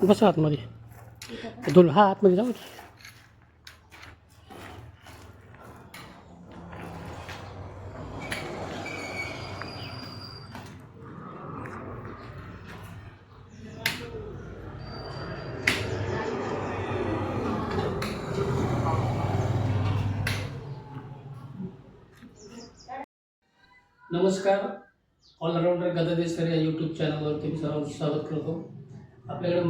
बसा आतमध्ये दोन हा आतमध्ये जाऊ की. नमस्कार. ऑलराऊंडर गदाधर सर या यूट्यूब चॅनलवरती मी सर्वांचं स्वागत करतो. आपल्याकडे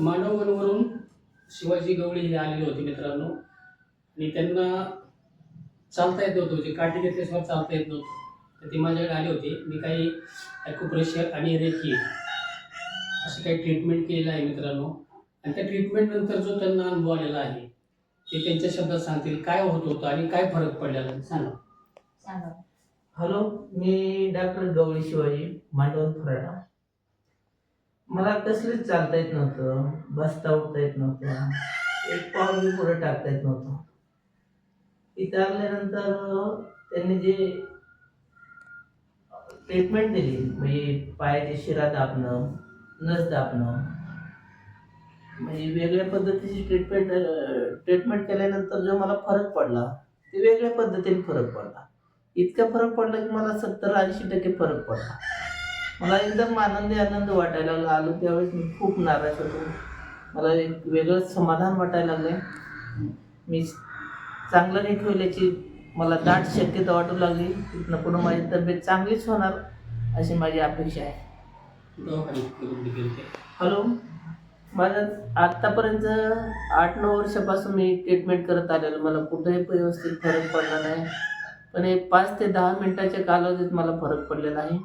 मांडववरून शिवाजी गवळी हे आलेले होते मित्रांनो, आणि त्यांना चालता येत नव्हतं, म्हणजे काठी घेतल्याशिवाय चालता येत नव्हतं. तर ते माझ्याकडे आले होते. मी काही ॲक्युप्रेशर आणि रेकी अशी काही ट्रीटमेंट केलेलं आहे मित्रांनो, आणि त्या ट्रीटमेंटनंतर जो त्यांना अनुभव आलेला आहे ते त्यांच्या शब्दात सांगतील काय होत होतं आणि काय फरक पडलेला सांगा. हॅलो, मी डॉक्टर गवळी शिवाजी, मांडवण फराडा. मला कसलेच चालता येत नव्हतं, बसता उठता येत नव्हतं, एक पाऊल बी पुढे टाकता येत नव्हतं. इथं आल्यानंतर त्यांनी जे ट्रीटमेंट दिली, म्हणजे पायाची शिरा दाबणं, नस दाबणं, म्हणजे वेगळ्या पद्धतीची ट्रीटमेंट केल्यानंतर जो मला फरक पडला ते वेगळ्या पद्धतीने फरक पडला. इतका फरक पडला की मला 70-80% फरक पडला. मला एकदम आनंद वाटायला लागला. आलो त्यावेळेस मी खूप नाराज होतो. मला एक वेगळं समाधान वाटायला लागलं. मी चांगलं नाही ठेवल्याची मला दाट शक्यता वाटू लागली. तिथनं पुढं माझी तब्येत चांगलीच होणार अशी माझी अपेक्षा आहे. हॅलो, माझं आत्तापर्यंत 8-9 वर्षापासून मी ट्रीटमेंट करत आलेलो. मला कुठेही व्यवस्थित फरक पडला नाही, पण एक 5 ते 10 मिनिटाच्या कालावधीत मला फरक पडलेला आहे.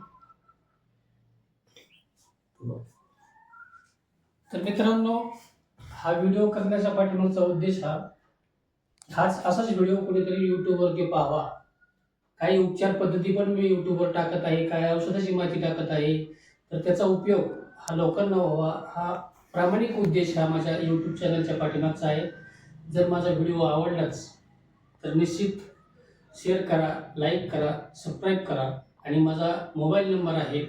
तर मित्रांनो, हा व्हिडिओ करण्याच्या पाठीमागचा उद्देश हाच असाच व्हिडिओ कुठेतरी यूट्यूबवरती पाहावा. काही उपचार पद्धती पण मी यूट्यूबवर टाकत आहे, काही औषधाची माहिती टाकत आहे, तर त्याचा उपयोग हा लोकांना व्हावा, हा प्रामाणिक उद्देश हा माझ्या यूट्यूब चॅनलच्या पाठीमागचा आहे. जर माझा व्हिडिओ आवडलाच तर निश्चित शेअर करा, लाईक करा, सबस्क्राईब करा, आणि माझा मोबाईल नंबर आहे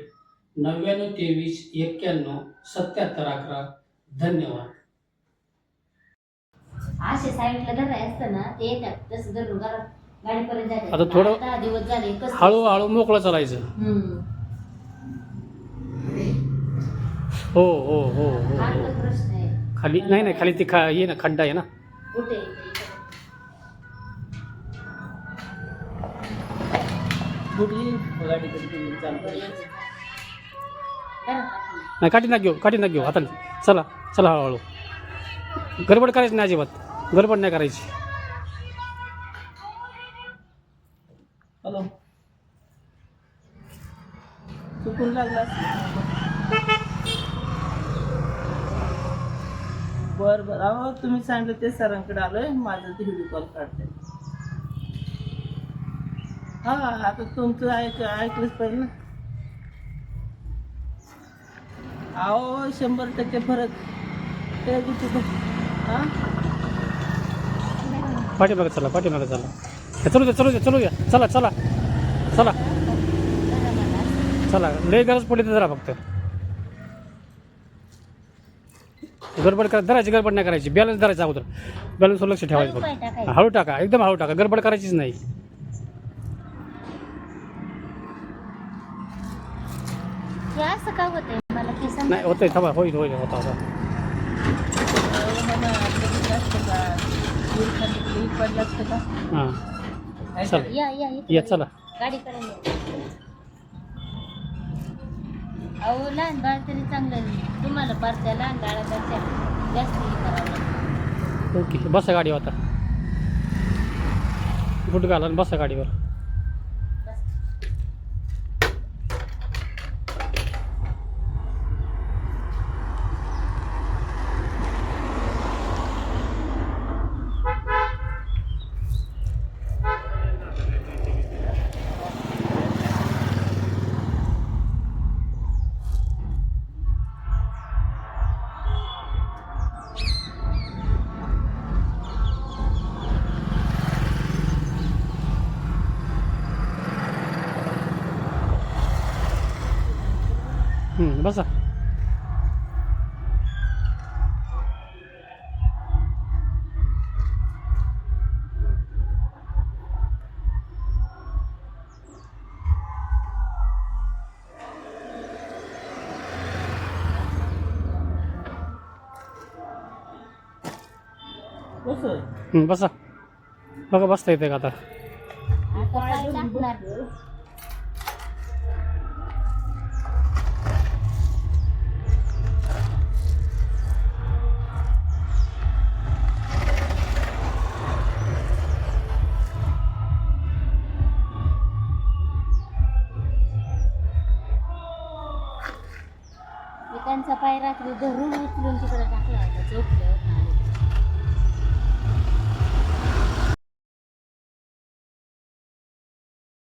9923917711. धन्यवाद. असे साईडला धराय असतं ना, ते येतात तसं धरून घरात गाडीपर्यंत जातात. आता थोडं 10 दिवस झाले कसं हळूहळू मोकळं चालायचं. हो हो हो हो हा हो. तर प्रश्न आहे. खाली नाही खाली ती ये ना, खड्डा आहे ना. कुठे कुठली गाडी कधी चालू नाही, काठी ना घेऊ हाताने. चला चला, हळूहळू. गडबड करायची नाही, अजिबात गडबड नाही करायची. हॅलो, चुकून लागला. बरं अहो, तुम्ही सांगितलं ते सरांकडे आलोय. माझं ते व्हिडिओ कॉल काढते. हा, आता तुमचं ऐकलंच पाहिजे ना. अहो 100% फरक ते किती. हां, पाठीमागे चला. चलू द्या. चला लय गरज पडली तर जरा फक्त धरायची, गडबड नाही करायची. बॅलन्स धरायचा अगोदर, बॅलन्सवर लक्ष ठेवायचं फक्त. हळू टाका, एकदम हळू टाका, गडबड करायचीच नाही. हे असं का होतंय मला ते समजत नाही होतंय, थांबा. होईल होता. पडलं असतं का? हां, चला या चला. गाडीकडे अहो, लहान बाळ तरी चांगलं नाही. तुम्हाला परत्या लहान बाळापेक्षा जास्त हे करावं लागतं. ओके, बसा गाडीवर आता. बुट घाला आणि बसा गाडीवर. बसा. कसं बसा. बघा बसता येते का आता? आता पाय टाकणार. मी त्यांचा पाय रात्री धरून उचलून तिकडे टाकणार.